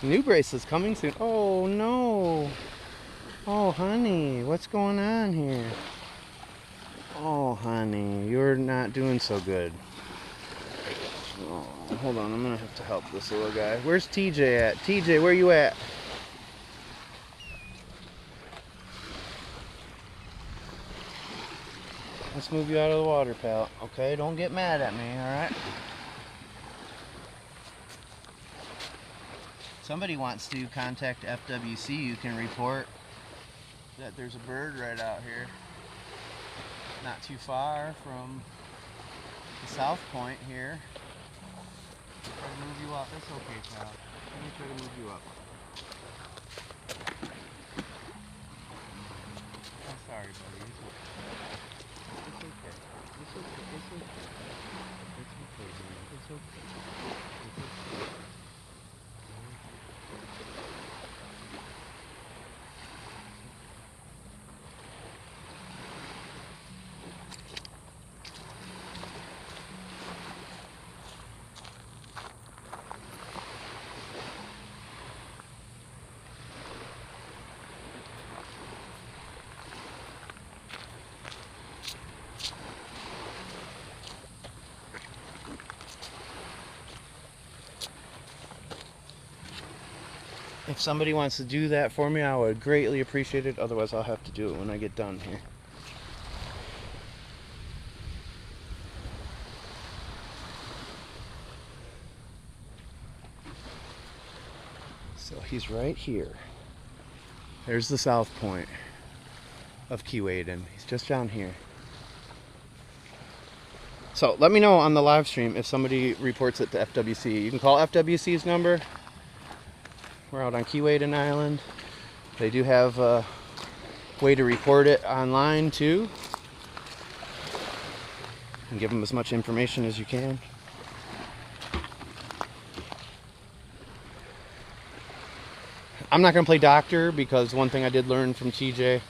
New bracelet's coming soon. Oh no. Oh honey, what's going on here? Oh honey, you're not doing so good. Oh, hold on, I'm gonna have to help this little guy. Where's TJ at? TJ, where you at? Let's move you out of the water, pal. Okay, don't get mad at me, alright? Somebody wants to contact FWC, you can report that there's a bird right out here. Not too far from the south point here. Try to move you up. That's okay, pal. Let me try to move you up. I'm sorry, buddy. It's okay. It's okay. It's okay. It's okay. It's okay, man. It's okay. It's okay. If somebody wants to do that for me, I would greatly appreciate it. Otherwise, I'll have to do it when I get done here. So he's right here. There's the south point of Keewaydin. He's just down here. So let me know on the live stream if somebody reports it to FWC. You can call FWC's number. We're out on Keewaydin Island. They do have a way to report it online too. And give them as much information as you can. I'm not going to play doctor because one thing I did learn from TJ